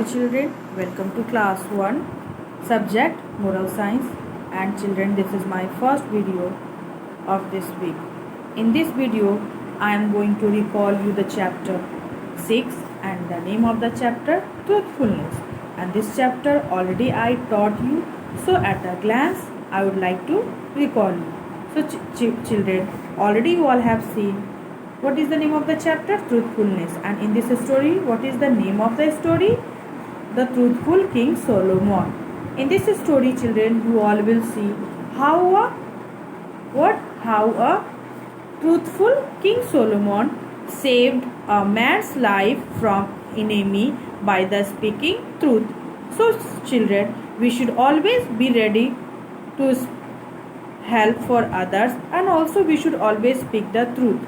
Children, welcome to class 1, subject moral science. And children, this is my first video of this week. In this video I am going to recall you the chapter 6 and the name of the chapter truthfulness. And this chapter already I taught you, so at a glance I would like to recall you. So children, already you all have seen what is the name of the chapter, truthfulness. And in this story, what is the name of the story? The Truthful King Solomon. In this story, children, you all will see how a truthful King Solomon saved a man's life from enemy by the speaking truth. So children, we should always be ready to help for others, and also we should always speak the truth.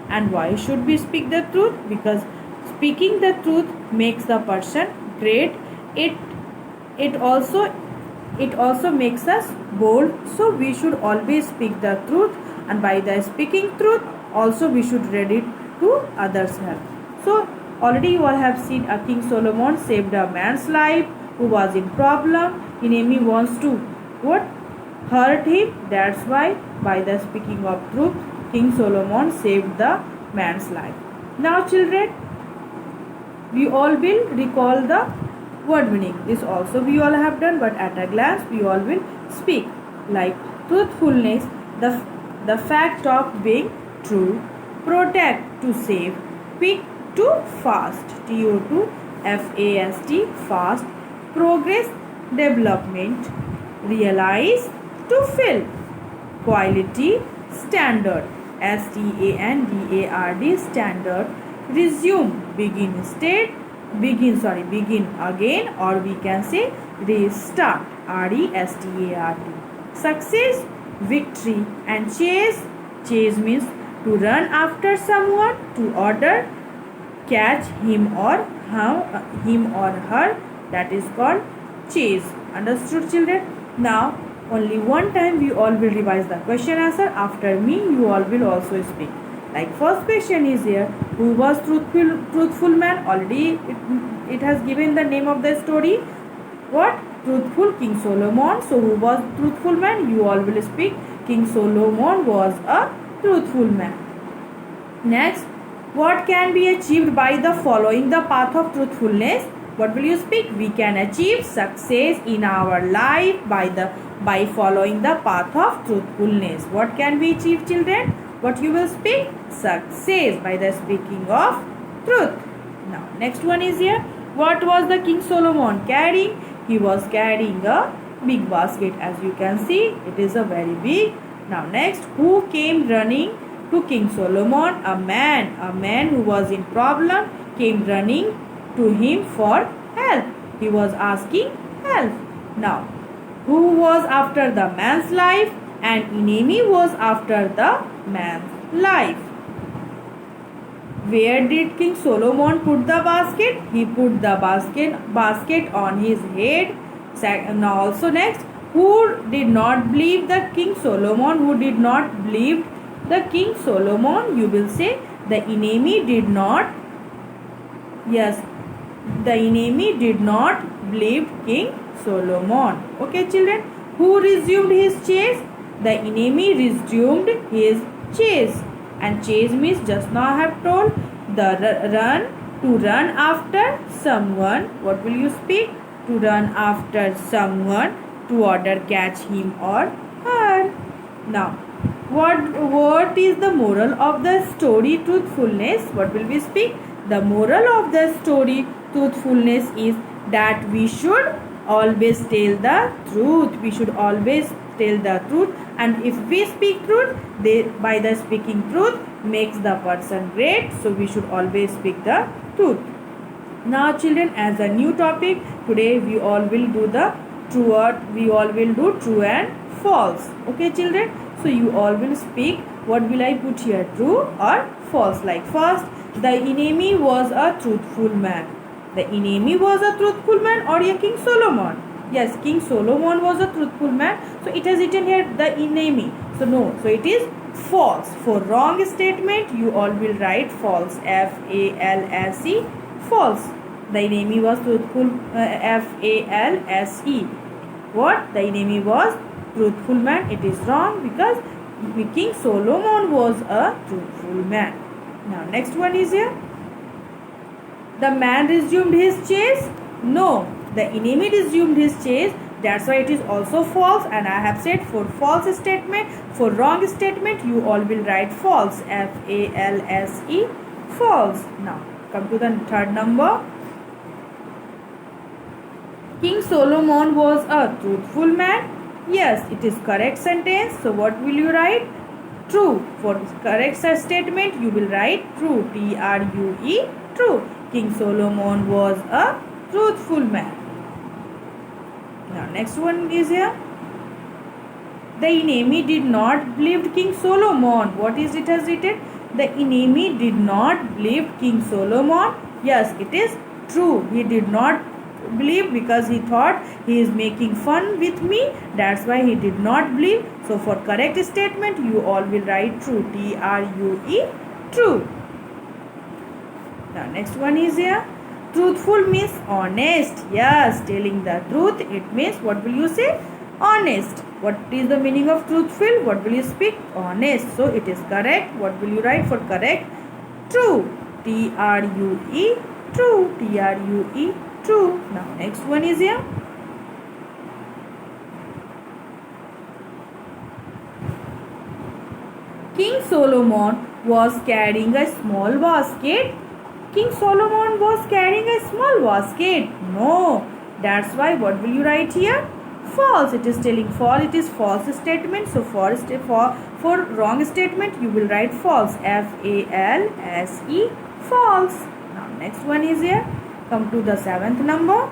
And why should we speak the truth? Because speaking the truth makes the person great. It also makes us bold. So we should always speak the truth, and by the speaking truth also we should ready to others help. So already you all have seen a King Solomon saved a man's life who was in problem. Enemy wants to hurt him. That's why by the speaking of truth, King Solomon saved the man's life. Now children, we all will recall the word meaning. This also we all have done, but at a glance we all will speak. Like truthfulness, the fact of being true, protect to save, quick to fast, TO2 FAST, fast, progress, development, realize to fill, quality, standard, STANDARD, standard, resume, begin again, or we can say restart, RESTART, success, victory, and chase means to run after someone, to order, catch him or her, that is called chase. Understood children? Now only one time we all will revise the question answer. After me you all will also speak. Like first question is here, who was truthful man? Already it has given the name of the story. What? Truthful King Solomon. So who was truthful man? You all will speak. King Solomon was a truthful man. Next, what can be achieved by the following the path of truthfulness? What will you speak? We can achieve success in our life by following the path of truthfulness. What can we achieve, children? What you will speak? Success by the speaking of truth. Now next one is here. What was the King Solomon carrying? He was carrying a big basket. As you can see, it is a very big. Now next, who came running to King Solomon? A man who was in problem came running to him for help. He was asking help. Now, who was after the man's life? An enemy was after the man's life. Where did King Solomon put the basket? He put the basket on his head. Now also next, who did not believe the King Solomon? Who did not believe the King Solomon? You will say the enemy did not. Yes, the enemy did not believe King Solomon. Okay children, who resumed his chase? The enemy resumed his chase. And chase means, just now I have told, the to run after someone. What will you speak? To run after someone, to order, catch him or her. Now, what is the moral of the story truthfulness? What will we speak? The moral of the story truthfulness is that we should always tell the truth. We should always tell the truth, and if we speak truth, by the speaking truth makes the person great. So we should always speak the truth. Now children, as a new topic, today we all will do the true and false. Okay children, so you all will speak. What will I put here, true or false? Like first, the enemy was a truthful man. The enemy was a truthful man, or a King Solomon? Yes, King Solomon was a truthful man. So it has written here the enemy. So no, so it is false. For wrong statement, you all will write false. FALSE, false. The enemy was truthful. False. What? The enemy was truthful man. It is wrong because King Solomon was a truthful man. Now next one is here. The man resumed his chase. No, the enemy resumed his chase. That's why it is also false, and I have said for false statement, for wrong statement you all will write false. False. False. Now come to the third number. King Solomon was a truthful man. Yes, it is correct sentence. So what will you write? True. For correct statement you will write true. True. True. King Solomon was a truthful man. Now next one is here. The enemy did not believe King Solomon. What is it has written? The enemy did not believe King Solomon. Yes, it is true. He did not believe because he thought he is making fun with me. That's why he did not believe. So for correct statement you all will write true. True. True. Now next one is here. Truthful means honest. Yes, telling the truth. It means, what will you say? Honest. What is the meaning of truthful? What will you speak? Honest. So it is correct. What will you write for correct? True. True. True. True. Now next one is here. King Solomon was carrying a small basket. King Solomon was carrying a small basket. No. That's why what will you write here? False. It is telling false. It is false statement. So for wrong statement you will write false. False. False. Now next one is here. Come to the seventh number.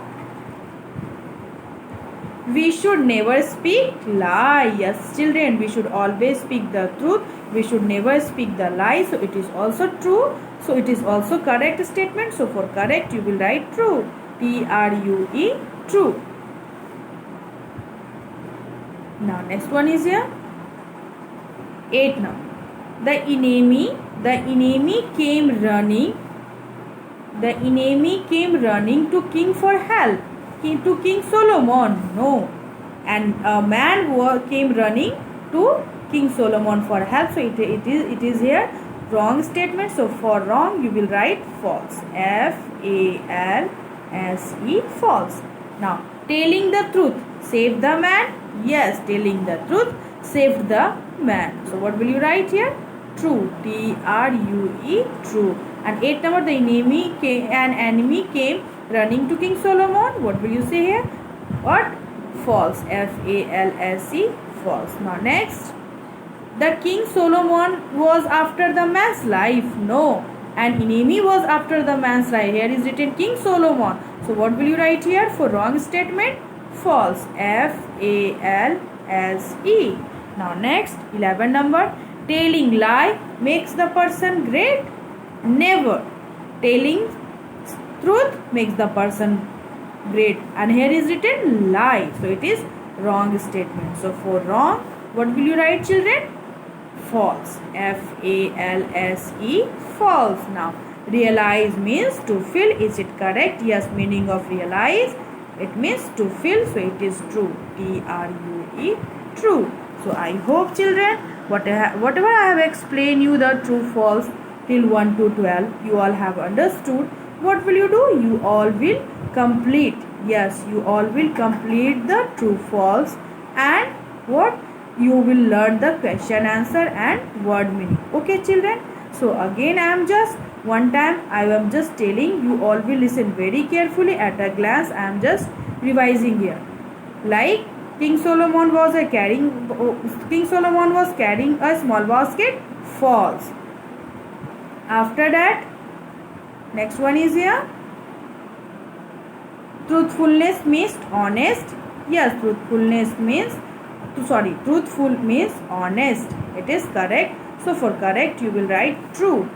We should never speak lie. Yes, children, we should always speak the truth. We should never speak the lie. So it is also true. So it is also correct statement. So for correct you will write true. True. True. Now next one is here. 8 now. The enemy came running. The enemy came running to king for help. To King Solomon. No. And a man came running to King Solomon for help. So it is here wrong statement. So for wrong you will write false. False. False. Now telling the truth saved the man. Yes, telling the truth saved the man. So what will you write here? True. True. And 8 number, the enemy came running to King Solomon. What will you say here? What? False. False. False. Now next. The King Solomon was after the man's life. No. An enemy was after the man's life. Here is written King Solomon. So what will you write here for wrong statement? False. False. Now next, 11 number. Telling lie makes the person great. Never. Telling truth makes the person great. And here is written lie. So it is wrong statement. So for wrong, what will you write, children? False. False. False. Now realize means to feel. Is it correct? Yes, meaning of realize, it means to feel. So it is true. True. True. So I hope, children, whatever I have explained you the true false till 1 to 12, you all have understood. What will you do? You all will complete. Yes, you all will complete the true false, and what? You will learn the question answer and word meaning. Okay, children? So again I am just telling you all will listen very carefully. At a glance I am just revising here. Like King Solomon was carrying a small basket. False. After that, next one is here. Truthfulness means honest. Yes, truthful means honest. It is correct. So for correct you will write true.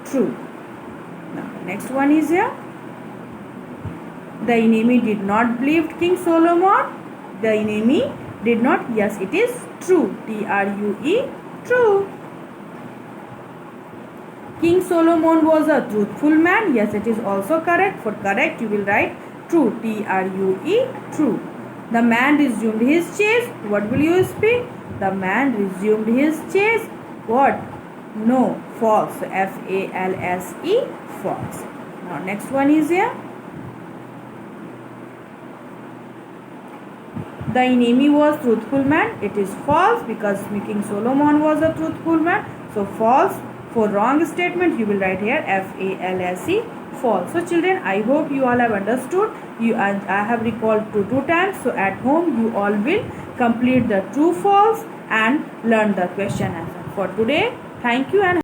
True. Now next one is here. The enemy did not believe King Solomon. The enemy did not. Yes, it is true. True. King Solomon was a truthful man. Yes, it is also correct. For correct, you will write true. T-R-U-E, true. The man resumed his chase. What will you speak? The man resumed his chase. What? No, false. F-A-L-S-E, false. Now, next one is here. The enemy was truthful man. It is false because King Solomon was a truthful man. So, false. For wrong statement, you will write here F-A-L-S-E, false. So, children, I hope you all have understood. I have recalled two times. So, at home, you all will complete the true, false and learn the question answer. For today, thank you and